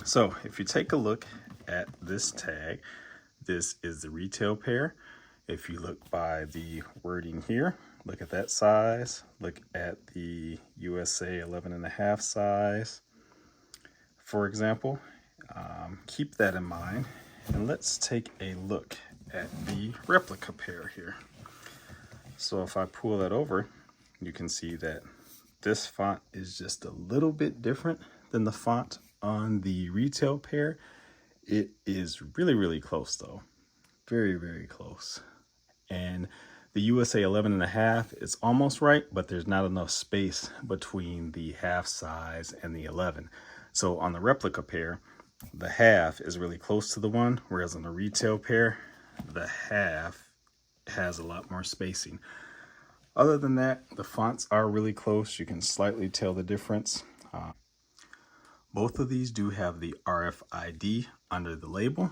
So if you take a look at this tag, this is the retail pair. If you look by the wording here, look at that size, look at the USA 11.5 size, for example. Keep that in mind, and let's take a look at the replica pair here. So if I pull that over, you can see that this font is just a little bit different than the font on the retail pair. It is really, really close though. Very, very close. And the USA 11.5 is almost right, but there's not enough space between the half size and the 11. So on the replica pair, the half is really close to the one, whereas on the retail pair, the half has a lot more spacing. Other than that, the fonts are really close. You can slightly tell the difference. Both of these do have the RFID under the label.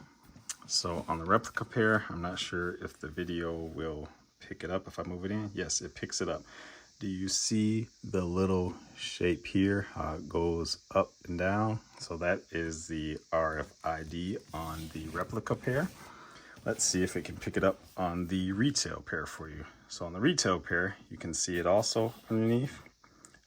So on the replica pair, I'm not sure if the video will pick it up if I move it in. Yes, it picks it up. Do you see the little shape here? How it goes up and down? So that is the RFID on the replica pair. Let's see if it can pick it up on the retail pair for you. So on the retail pair, you can see it also underneath.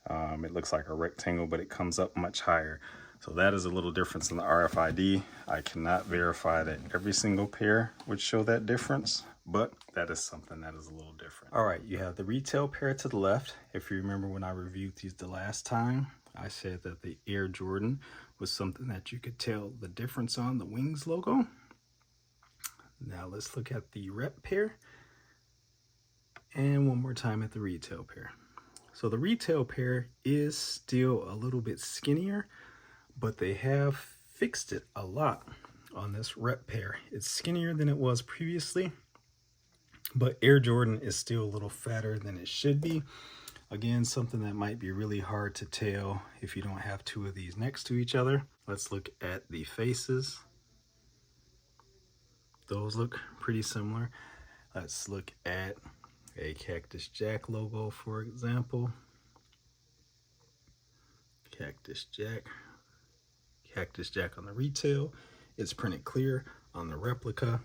It looks like a rectangle, but it comes up much higher. So that is a little difference in the RFID. I cannot verify that every single pair would show that difference, but that is something that is a little different. All right, you have the retail pair to the left. If you remember when I reviewed these the last time, I said that the Air Jordan was something that you could tell the difference on the Wings logo. Now let's look at the rep pair, and one more time at the retail pair. So the retail pair is still a little bit skinnier, but they have fixed it a lot on this rep pair. It's skinnier than it was previously, but Air Jordan is still a little fatter than it should be. Again, something that might be really hard to tell if you don't have two of these next to each other. Let's look at the faces. Those look pretty similar. Let's look at a Cactus Jack logo, for example. Cactus Jack on the retail. It's printed clear. On the replica,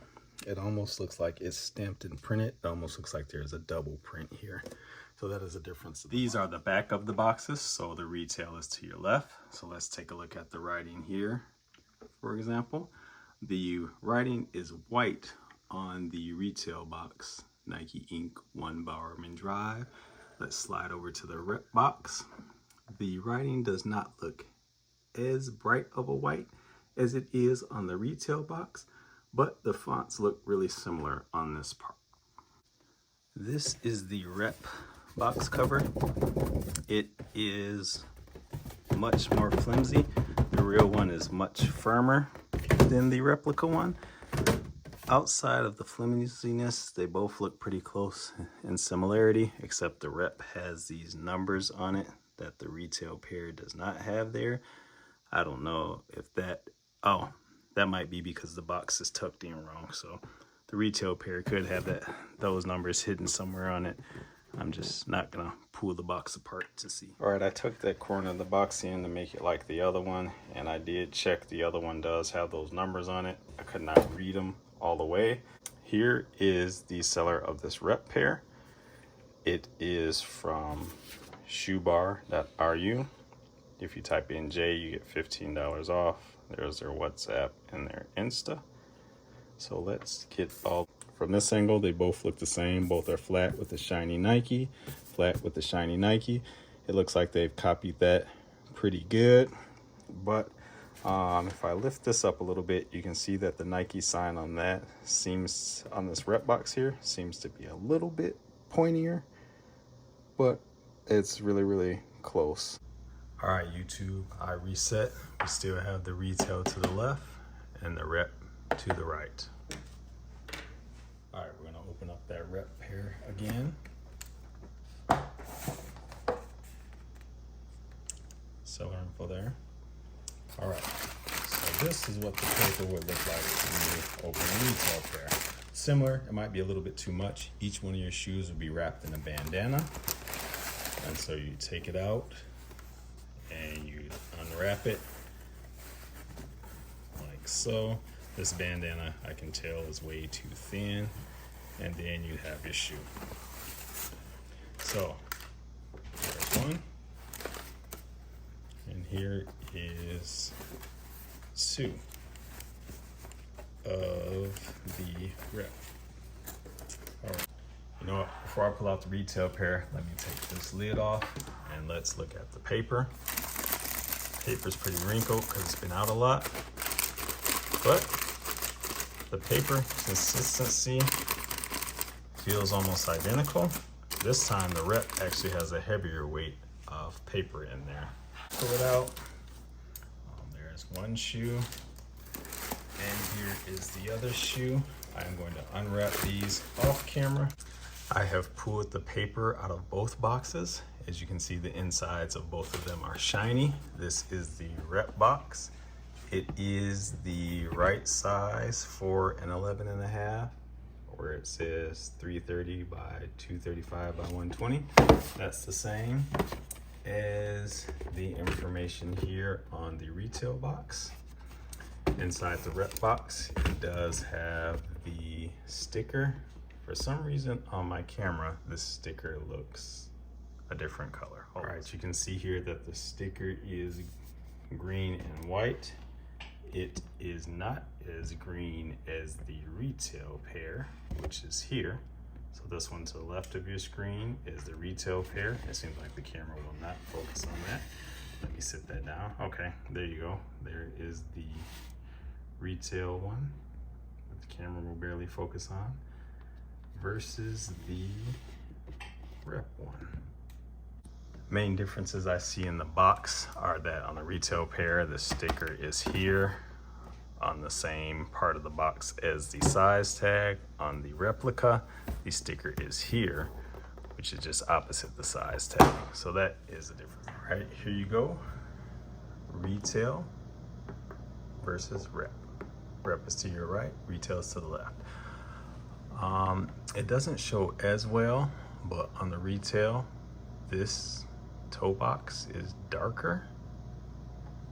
it almost looks like it's stamped and printed. It almost looks like there's a double print here. So that is a difference. These are the back of the boxes, so the retail is to your left. So let's take a look at the writing here, for example. The writing is white on the retail box, Nike Inc. 1 Bowerman Drive. Let's slide over to the rep box. The writing does not look as bright of a white as it is on the retail box, but the fonts look really similar on this part. This is the rep box cover. It is much more flimsy. The real one is much firmer than the replica one. Outside of the flimsiness, they both look pretty close in similarity, except the rep has these numbers on it that the retail pair does not have there. I don't know if that, oh, that might be because the box is tucked in wrong. So the retail pair could have those numbers hidden somewhere on it. I'm just not gonna pull the box apart to see. All right, I took that corner of the box in to make it like the other one, and I did check the other one does have those numbers on it. I could not read them all the way. Here is the seller of this rep pair. It is from shoebar.ru. If you type in J, you get $15 off. There's their WhatsApp and their Insta. So let's get all from this angle. They both look the same. Both are flat with the shiny Nike, flat with the shiny Nike. It looks like they've copied that pretty good. But if I lift this up a little bit, you can see that the Nike sign on that seems, on this rep box here, seems to be a little bit pointier, but it's really, really close. All right, YouTube, I reset. We still have the retail to the left and the rep to the right. All right, we're gonna open up that rep pair again. Seller info there. All right, so this is what the paper would look like when you open a retail pair. Similar, it might be a little bit too much. Each one of your shoes would be wrapped in a bandana. And so you take it out and you unwrap it. so. This bandana, I can tell, is way too thin. And then you have your shoe. So, there's one. And here is two of the rep. All right. You know what? Before I pull out the retail pair, let me take this lid off and let's look at the paper. Paper's pretty wrinkled because it's been out a lot. But the paper consistency feels almost identical. This time the rep actually has a heavier weight of paper in there. Pull it out. There's one shoe. And here is the other shoe. I'm going to unwrap these off camera. I have pulled the paper out of both boxes. As you can see, the insides of both of them are shiny. This is the rep box. It is the right size for an 11.5, where it says 330 by 235 by 120. That's the same as the information here on the retail box. Inside the rep box, it does have the sticker. For some reason on my camera, this sticker looks a different color. All right, you can see here that the sticker is green and white. It is not as green as the retail pair, which is here. So this one to the left of your screen is the retail pair. It seems like the camera will not focus on that. Let me sit that down. Okay, there you go. There is the retail one that the camera will barely focus on versus the rep one. Main differences I see in the box are that on the retail pair, the sticker is here on the same part of the box as the size tag. On the replica, the sticker is here, which is just opposite the size tag. So that is the difference. All right, here you go. Retail versus rep. Rep is to your right, retail is to the left. It doesn't show as well, but on the retail, this toe box is darker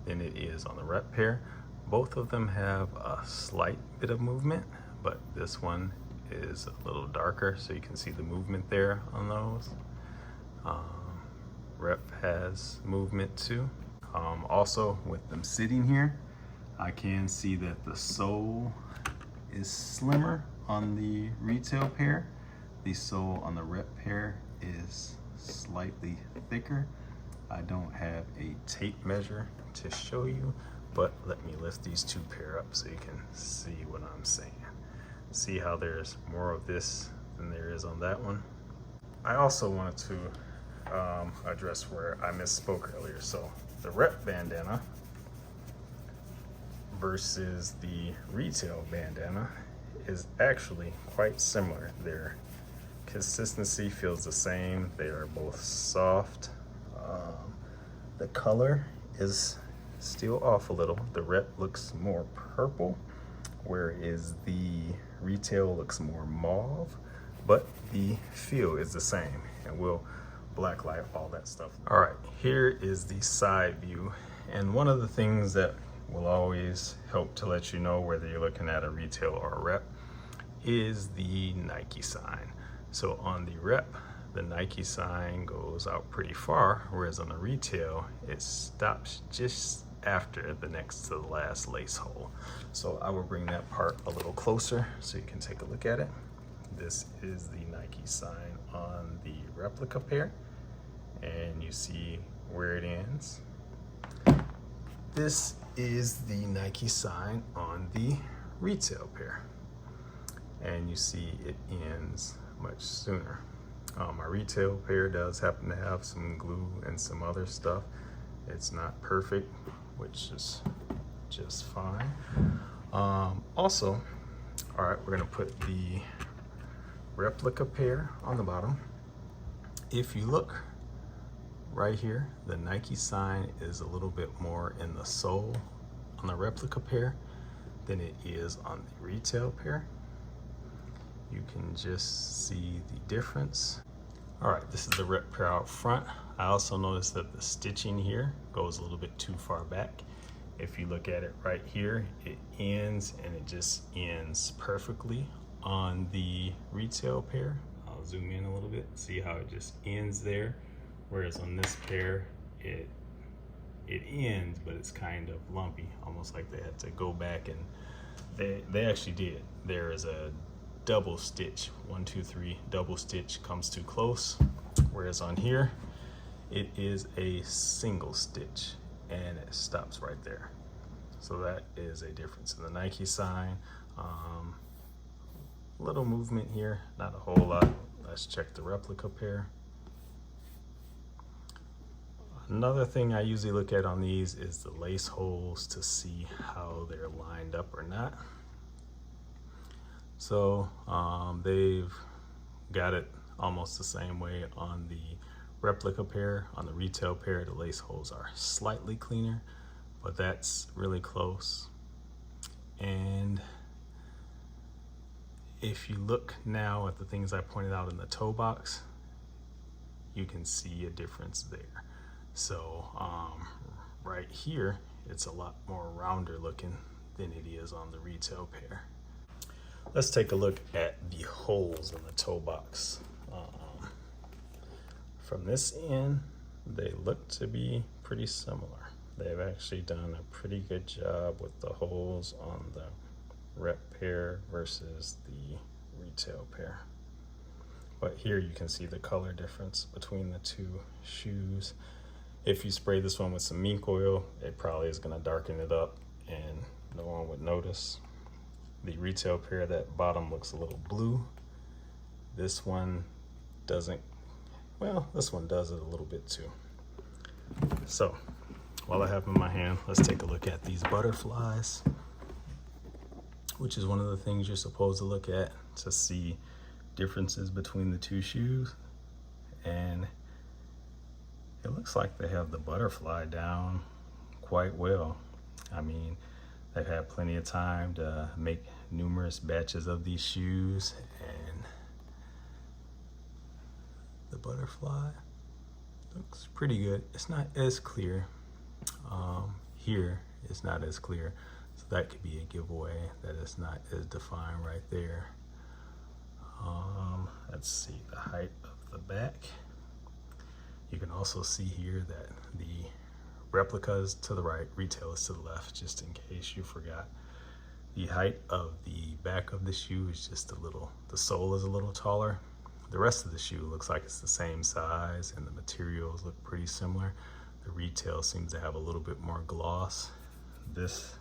than it is on the rep pair. Both of them have a slight bit of movement, but this one is a little darker, so you can see the movement there on those. Rep has movement too. Also, with them sitting here, I can see that the sole is slimmer on the retail pair. The sole on the rep pair is slightly thicker. I don't have a tape measure to show you, but let me lift these two pair up so you can see what I'm saying. See how there's more of this than there is on that one. I also wanted to address where I misspoke earlier. So the rep bandana versus the retail bandana is actually quite similar. Their consistency feels the same. They are both soft. The color is still off a little. The rep looks more purple, whereas the retail looks more mauve, but the feel is the same, and we'll blacklight all that stuff. All right, here is the side view, and one of the things that will always help to let you know whether you're looking at a retail or a rep is the Nike sign. So on the rep, the Nike sign goes out pretty far, whereas on the retail, it stops just after the next to the last lace hole. So I will bring that part a little closer so you can take a look at it. This is the Nike sign on the replica pair, and you see where it ends. This is the Nike sign on the retail pair, and you see it ends much sooner. My retail pair does happen to have some glue and some other stuff. It's not perfect, which is just fine. Also, all right, we're gonna put the replica pair on the bottom. If you look right here, the Nike sign is a little bit more in the sole on the replica pair than it is on the retail pair. You can just see the difference. All right, this is the rep pair out front. I also noticed that the stitching here goes a little bit too far back. If you look at it right here, it ends, and it just ends perfectly on the retail pair. I'll zoom in a little bit, see how it just ends there. Whereas on this pair, it ends, but it's kind of lumpy, almost like they had to go back, and they actually did. There is a double stitch, 1, 2, 3, double stitch comes too close. Whereas on here, it is a single stitch and it stops right there. So that is a difference in the Nike sign. Little movement here, not a whole lot. Let's check the replica pair. Another thing I usually look at on these is the lace holes to see how they're lined up or not. So they've got it almost the same way on the replica pair. On the retail pair, the lace holes are slightly cleaner, but that's really close. And if you look now at the things I pointed out in the toe box, you can see a difference there. So right here, it's a lot more rounder looking than it is on the retail pair. Let's take a look at the holes in the toe box. From this end, they look to be pretty similar. They've actually done a pretty good job with the holes on the rep pair versus the retail pair. But here you can see the color difference between the two shoes. If you spray this one with some mink oil, it probably is going to darken it up and no one would notice. The retail pair, that bottom looks a little blue. This one doesn't. Well, this one does it a little bit too. So while I have them in my hand, let's take a look at these butterflies, which is one of the things you're supposed to look at to see differences between the two shoes. And it looks like they have the butterfly down quite well. I mean, they've had plenty of time to make numerous batches of these shoes, and the butterfly looks pretty good. It's not as clear. Here it's not as clear, so that could be a giveaway that it's not as defined right there. Let's see the height of the back. You can also see here that the replica is to the right, retail is to the left, just in case you forgot. The height of the back of the shoe is just a little, the sole is a little taller. The rest of the shoe looks like it's the same size, and the materials look pretty similar. The retail seems to have a little bit more gloss. This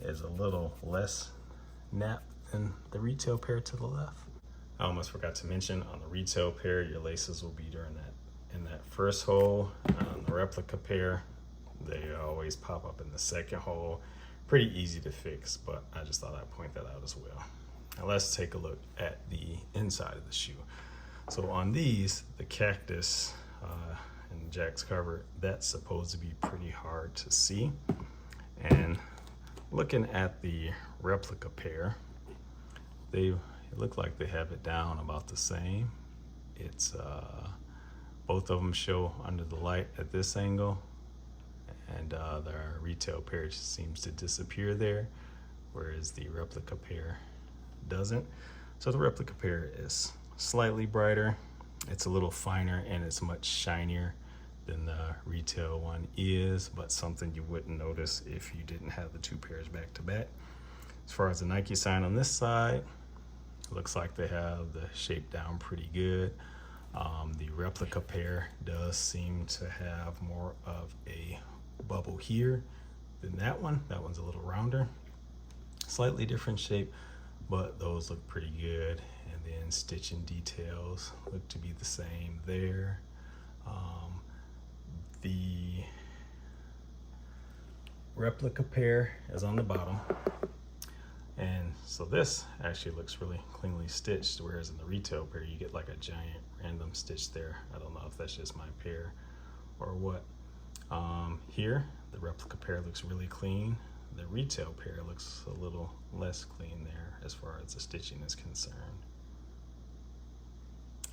is a little less nap than the retail pair to the left. I almost forgot to mention, on the retail pair, your laces will be in that first hole. On the replica pair, they always pop up in the second hole. Pretty easy to fix, but I just thought I'd point that out as well. Now let's take a look at the inside of the shoe. So on these, the cactus and Jack's cover, that's supposed to be pretty hard to see. And looking at the replica pair, it look like they have it down about the same. It's both of them show under the light at this angle, and the retail pair just seems to disappear there, whereas the replica pair doesn't. So the replica pair is slightly brighter, it's a little finer, and it's much shinier than the retail one is, but something you wouldn't notice if you didn't have the two pairs back to back. As far as the Nike sign on this side, it looks like they have the shape down pretty good. The replica pair does seem to have more of a bubble here than that one. That one's a little rounder, slightly different shape, but those look pretty good. And then stitching details look to be the same there. The replica pair is on the bottom, and so this actually looks really cleanly stitched, whereas in the retail pair you get like a giant random stitch there. I don't know if that's just my pair or what. Here the replica pair looks really clean. The retail pair looks a little less clean there as far as the stitching is concerned.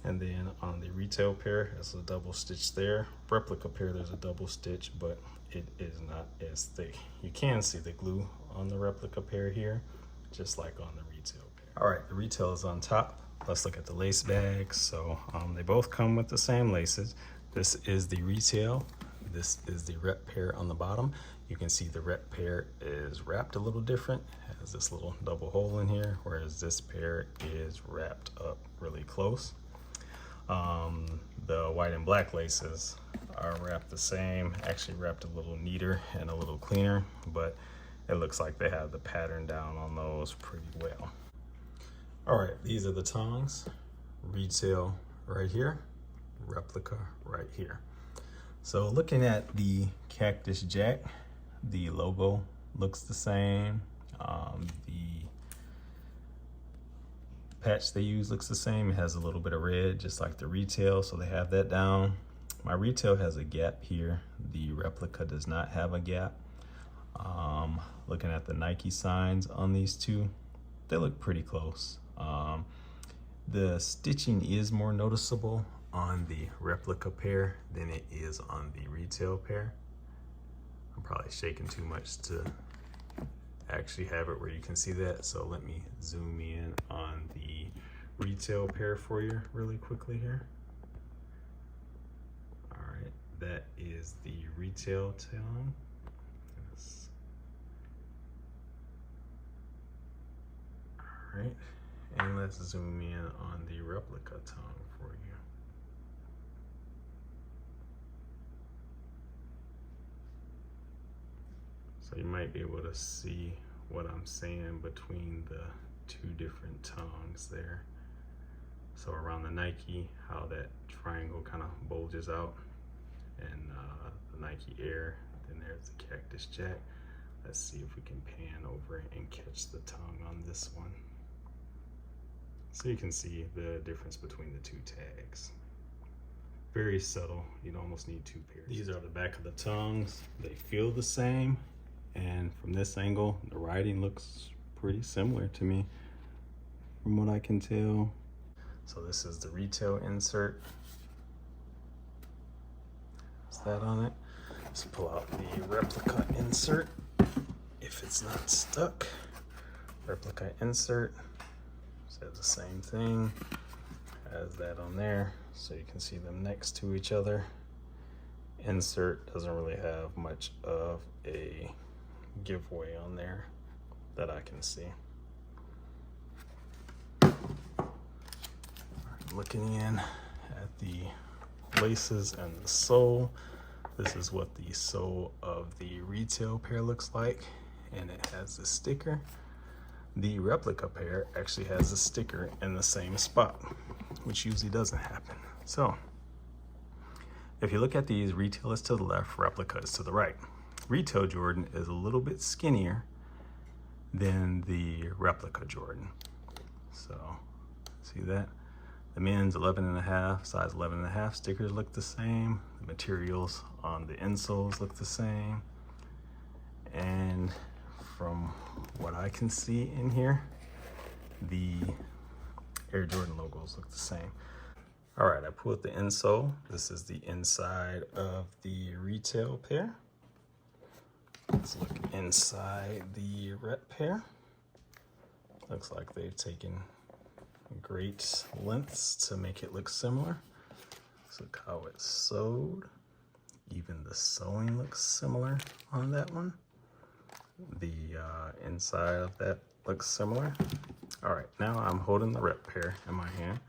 And then on the retail pair, there's a double stitch there. Replica pair, there's a double stitch, but it is not as thick. You can see the glue on the replica pair here, just like on the retail pair. All right, the retail is on top. Let's look at the lace bags. So they both come with the same laces. This is the retail. This is the rep pair on the bottom. You can see the rep pair is wrapped a little different. It has this little double hole in here, whereas this pair is wrapped up really close. The white and black laces are wrapped the same, actually wrapped a little neater and a little cleaner, but it looks like they have the pattern down on those pretty well. All right, these are the tongs. Retail right here, replica right here. So looking at the Cactus Jack, the logo looks the same. The patch they use looks the same. It has a little bit of red, just like the retail, so they have that down. My retail has a gap here. The replica does not have a gap. Looking at the Nike signs on these two, they look pretty close. The stitching is more noticeable on the replica pair than it is on the retail pair. I'm probably shaking too much to actually have it where you can see that, so let me zoom in on the retail pair for you really quickly here. All right, that is the retail tongue. Yes. All right, and let's zoom in on the replica tongue for you. So you might be able to see what I'm saying between the two different tongues there. So around the Nike, how that triangle kind of bulges out, and the Nike Air, then there's the Cactus Jack. Let's see if we can pan over and catch the tongue on this one. So you can see the difference between the two tags. Very subtle, you'd almost need two pairs. These are the back of the tongues. They feel the same. And from this angle, the writing looks pretty similar to me from what I can tell. So this is the retail insert. Is that on it? Let's pull out the replica insert if it's not stuck. Replica insert says the same thing as that on there, so you can see them next to each other. Insert doesn't really have much of a giveaway on there that I can see. Looking in at the laces and the sole, this is what the sole of the retail pair looks like, and it has the sticker. The replica pair actually has a sticker in the same spot, which usually doesn't happen. So if you look at these, retail is to the left, replica is to the right. Retail Jordan is a little bit skinnier than the replica Jordan. So see that? The men's 11.5, size 11.5 stickers look the same. The materials on the insoles look the same. And from what I can see in here, the Air Jordan logos look the same. All right, I pulled the insole. This is the inside of the retail pair. Let's look inside the rep pair. Looks like they've taken great lengths to make it look similar. Let's look how it's sewed. Even the sewing looks similar on that one. The inside of that looks similar. All right, now I'm holding the rep pair in my hand.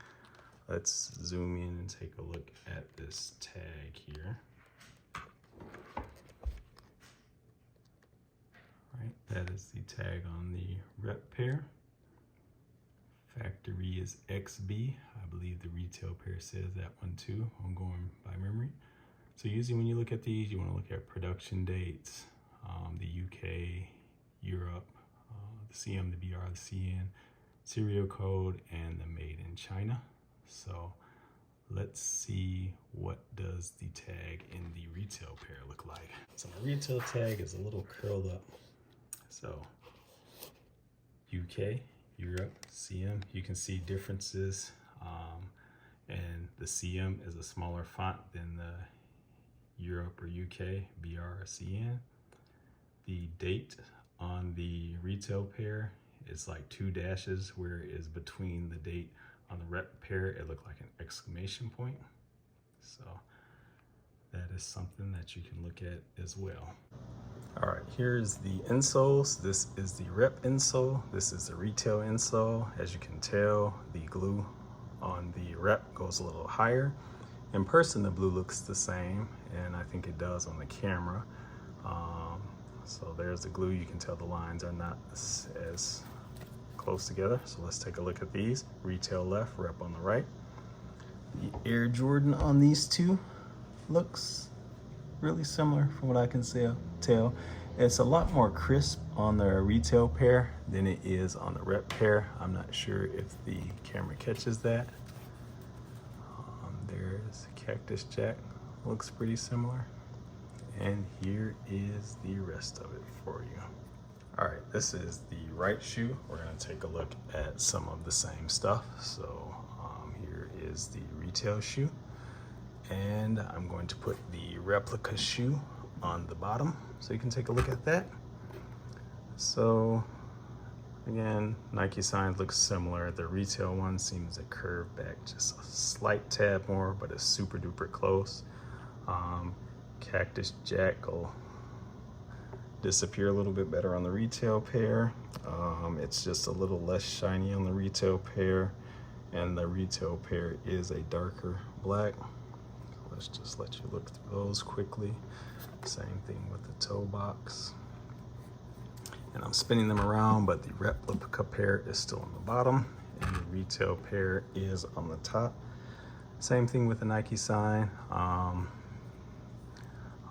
Let's zoom in and take a look at this tag here. Right, that is the tag on the rep pair. Factory is XB. I believe the retail pair says that one too. I'm going by memory. So usually when you look at these, you want to look at production dates, the UK, Europe, the CM, the BR, the CN, serial code, and the made in China. So let's see what does the tag in the retail pair look like. So my retail tag is a little curled up. So UK, Europe, CM, you can see differences and the CM is a smaller font than the Europe or UK BRCN. The date on the retail pair is like 2 dashes, where it is between the date on the rep pair, it looked like an exclamation point. So that is something that you can look at as well. All right, here's the insoles. This is the rep insole. This is the retail insole. As you can tell, the glue on the rep goes a little higher. In person, the blue looks the same, and I think it does on the camera. So there's the glue. You can tell the lines are not as close together. So let's take a look at these. Retail left, rep on the right. The Air Jordan on these two looks really similar from what I can tell. It's a lot more crisp on the retail pair than it is on the rep pair. I'm not sure if the camera catches that. There's Cactus Jack, looks pretty similar. And here is the rest of it for you. All right, this is the right shoe. We're gonna take a look at some of the same stuff. So here is the retail shoe. And I'm going to put the replica shoe on the bottom so you can take a look at that. So again, Nike signs look similar. The retail one seems to curve back just a slight tad more, but it's super duper close. Cactus Jack will disappear a little bit better on the retail pair. It's just a little less shiny on the retail pair, and the retail pair is a darker black. Let's just let you look through those quickly. Same thing with the toe box. And I'm spinning them around, but the replica pair is still on the bottom and the retail pair is on the top. Same thing with the Nike sign.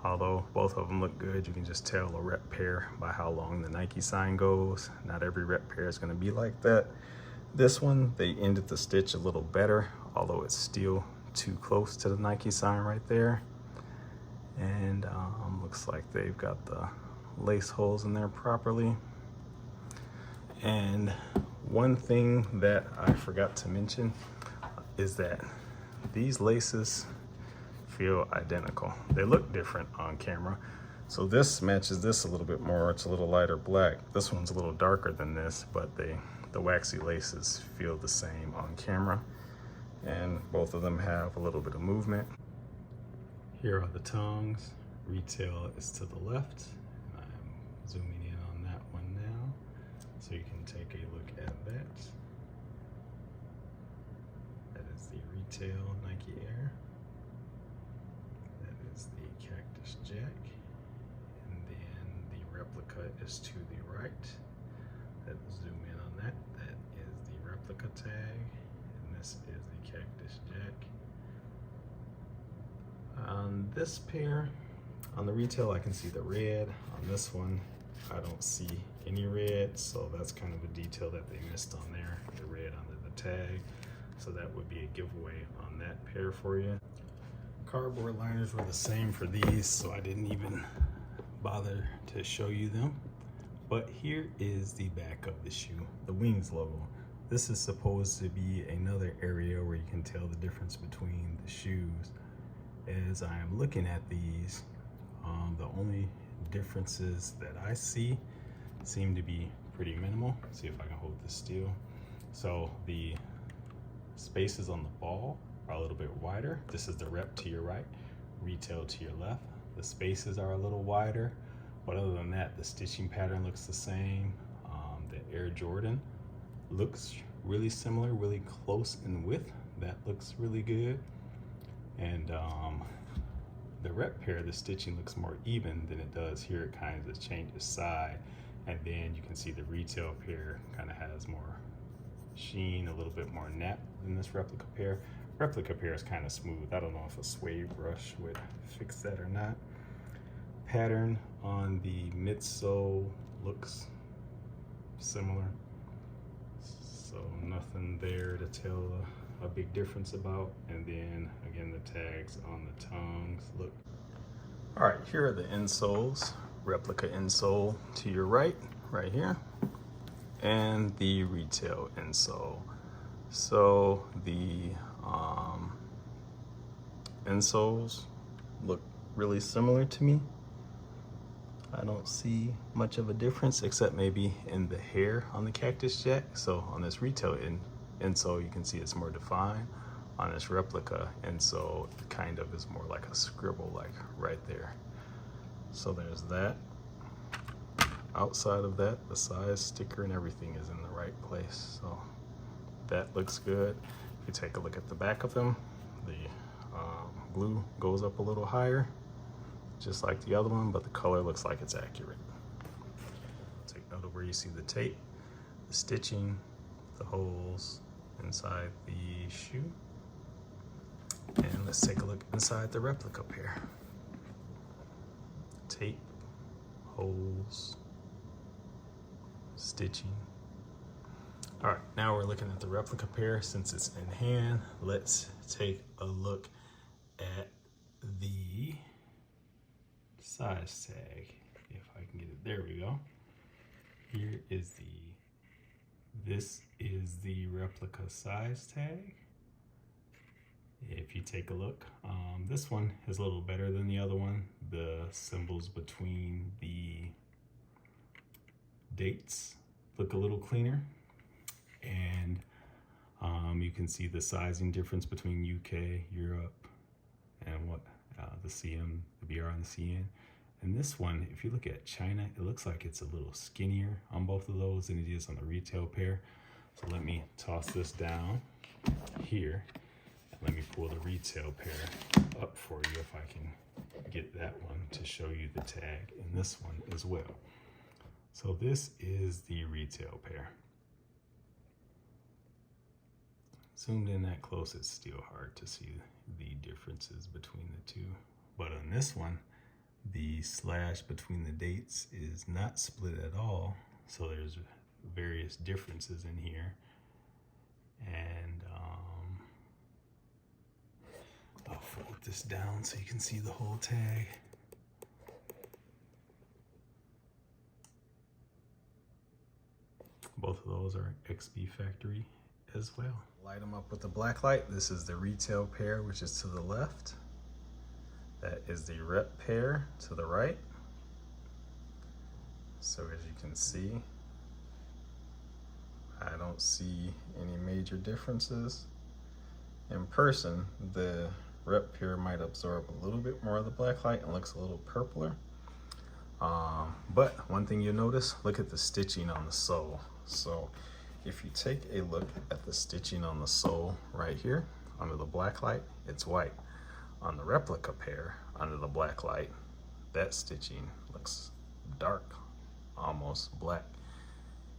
Although both of them look good, you can just tell a rep pair by how long the Nike sign goes. Not every rep pair is going to be like that. This one, they ended the stitch a little better, although it's still too close to the Nike sign right there. And looks like they've got the lace holes in there properly. And one thing that I forgot to mention is that these laces feel identical. They look different on camera. So this matches this a little bit more. It's a little lighter black. This one's a little darker than this, but the waxy laces feel the same on camera. And both of them have a little bit of movement. Here are the tongues. Retail is to the left. And I'm zooming in on that one now, so you can take a look at that. That is the retail Nike Air. That is the Cactus Jack. And then the replica is to the right. Let's zoom in on that. That is the replica tag. And this is the Cactus Jack. On this pair, on the retail, I can see the red. On this one, I don't see any red, so that's kind of a detail that they missed on there, the red under the tag. So that would be a giveaway on that pair for you. Cardboard liners were the same for these, so I didn't even bother to show you them. But here is the back of the shoe, the Wings logo. This is supposed to be another area where you can tell the difference between the shoes. As I am looking at these, the only differences that I see seem to be pretty minimal. Let's see if I can hold this still. So the spaces on the ball are a little bit wider. This is the rep to your right, retail to your left. The spaces are a little wider, but other than that, the stitching pattern looks the same. The Air Jordan looks really similar, really close in width. That looks really good. And the rep pair, the stitching looks more even than it does here. It kind of changes side, and then you can see the retail pair kind of has more sheen, a little bit more nap than this replica pair. Replica pair is kind of smooth. I don't know if a suede brush would fix that or not. Pattern on the midsole looks similar, so nothing there to tell a big difference about. And then again, the tags on the tongues look. All right, here are the insoles. Replica insole to your right here, and the retail insole. So the insoles look really similar to me. I don't see much of a difference except maybe in the hair on the Cactus Jack. So on this retail insole, you can see it's more defined. On this replica insole, it kind of is more like a scribble, like right there. So there's that. Outside of that, the size sticker and everything is in the right place. So that looks good. If you take a look at the back of them, the glue goes up a little higher, just like the other one, but the color looks like it's accurate. Take note of where you see the tape, the stitching, the holes inside the shoe. And let's take a look inside the replica pair. Tape, holes, stitching. All right, now we're looking at the replica pair. Since it's in hand, let's take a look at the size tag. If I can get it, there we go. Here is this is the replica size tag. If you take a look, this one is a little better than the other one. The symbols between the dates look a little cleaner, and you can see the sizing difference between UK, Europe, and what the CM, the BR, and the CN. And this one, if you look at China, it looks like it's a little skinnier on both of those than it is on the retail pair. So let me toss this down here, and let me pull the retail pair up for you if I can get that one to show you the tag in this one as well. So this is the retail pair. Zoomed in that close, it's still hard to see the differences between the two. But on this one, the slash between the dates is not split at all. So there's various differences in here. And I'll fold this down so you can see the whole tag. Both of those are XB factory as well. Light them up with the black light. This is the retail pair, which is to the left. That is the rep pair to the right. So as you can see, I don't see any major differences. In person, the rep pair might absorb a little bit more of the black light and looks a little purpler. But one thing you'll notice, look at the stitching on the sole. So if you take a look at the stitching on the sole right here, under the black light, it's white. On the replica pair, under the black light, that stitching looks dark, almost black.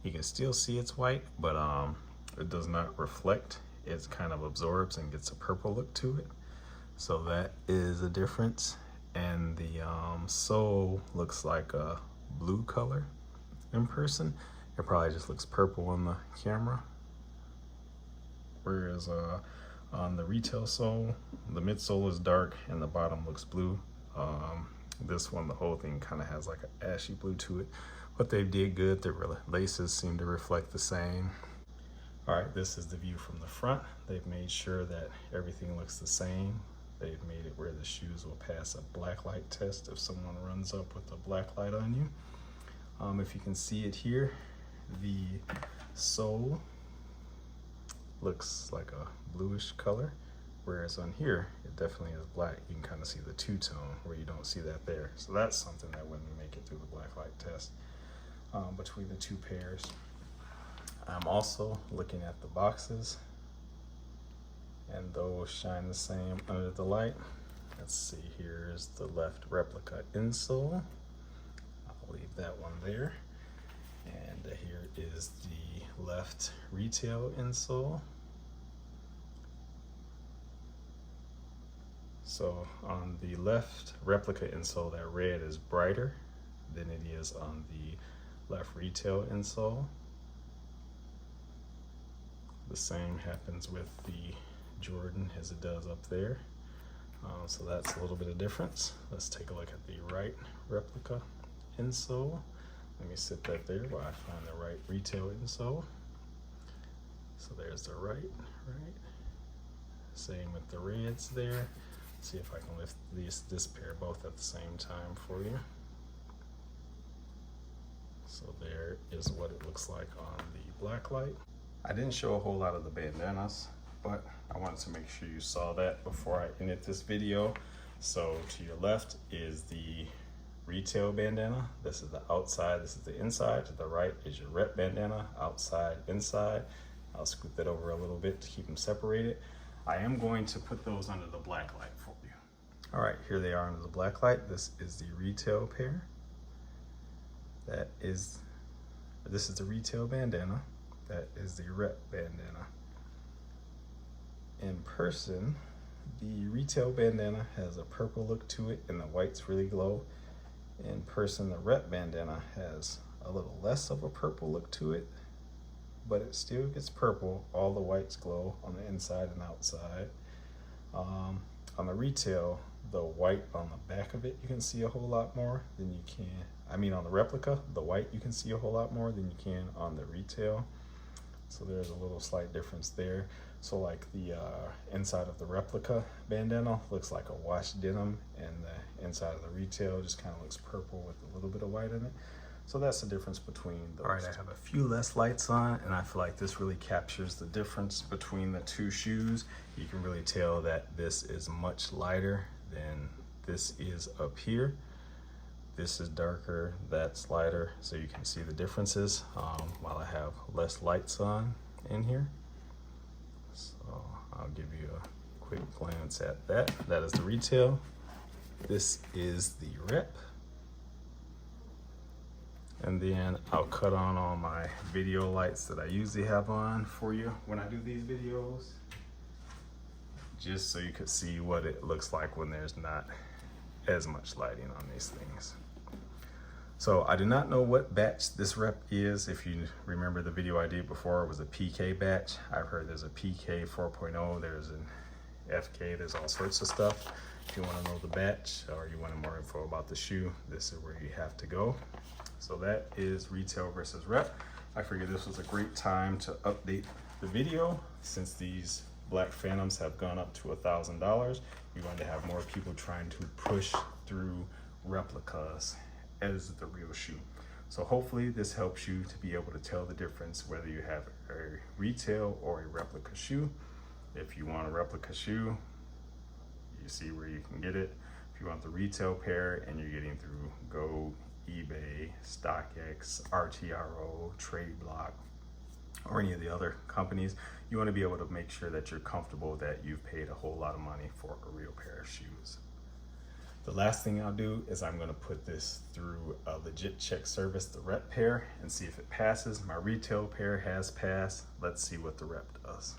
You can still see it's white, but it does not reflect. It kind of absorbs and gets a purple look to it. So that is a difference. And the sole looks like a blue color in person. It probably just looks purple on the camera. Whereas on the retail sole, the midsole is dark and the bottom looks blue. This one, the whole thing kind of has like an ashy blue to it, but they did good. The laces seem to reflect the same. All right, this is the view from the front. They've made sure that everything looks the same. They've made it where the shoes will pass a black light test if someone runs up with a black light on you. If you can see it here, the sole looks like a bluish color, whereas on here, it definitely is black. You can kind of see the two-tone where you don't see that there. So that's something that wouldn't make it through the black light test between the two pairs. I'm also looking at the boxes, and those shine the same under the light. Let's see, here's the left replica insole. I'll leave that one there. And here is the left retail insole. So on the left replica insole, that red is brighter than it is on the left retail insole. The same happens with the Jordan as it does up there. So that's a little bit of difference. Let's take a look at the right replica insole. Let me sit that there while I find the right retail insole. So there's the right, Same with the reds there. See if I can lift this pair both at the same time for you. So there is what it looks like on the black light. I didn't show a whole lot of the bandanas, but I wanted to make sure you saw that before I ended this video. So to your left is the retail bandana. This is the outside, this is the inside. To the right is your rep bandana, outside, inside. I'll scoot that over a little bit to keep them separated. I am going to put those under the black light for you. All right, here they are under the black light. This is the retail pair. This is the retail bandana. That is the rep bandana. In person, the retail bandana has a purple look to it and the whites really glow. In person, the rep bandana has a little less of a purple look to it, but it still gets purple. All the whites glow on the inside and outside. On the retail, the white on the back of it, you can see a whole lot more than you can. I mean, on the replica, the white you can see a whole lot more than you can on the retail. So there's a little slight difference there. So like the inside of the replica bandana looks like a washed denim, and the inside of the retail just kind of looks purple with a little bit of white in it. So that's the difference between those. All right, I have a few less lights on, and I feel like this really captures the difference between the two shoes. You can really tell that this is much lighter than this is up here. This is darker, that's lighter, so you can see the differences while I have less lights on in here. So I'll give you a quick glance at that. That is the retail. This is the rep. And then I'll cut on all my video lights that I usually have on for you when I do these videos, just so you could see what it looks like when there's not as much lighting on these things. So I do not know what batch this rep is. If you remember the video I did before, it was a PK batch. I've heard there's a PK 4.0, there's an FK, there's all sorts of stuff. If you want to know the batch or you want more info about the shoe, this is where you have to go. So that is retail versus rep. I figured this was a great time to update the video. Since these Black Phantoms have gone up to $1,000, you're going to have more people trying to push through replicas as the real shoe. So hopefully this helps you to be able to tell the difference whether you have a retail or a replica shoe. If you want a replica shoe, you see where you can get it. If you want the retail pair and you're getting through Go, eBay, StockX, RTRO, TradeBlock, or any of the other companies, you want to be able to make sure that you're comfortable that you've paid a whole lot of money for a real pair of shoes. The last thing I'll do is I'm going to put this through a legit check service, the rep pair, and see if it passes. My retail pair has passed. Let's see what the rep does.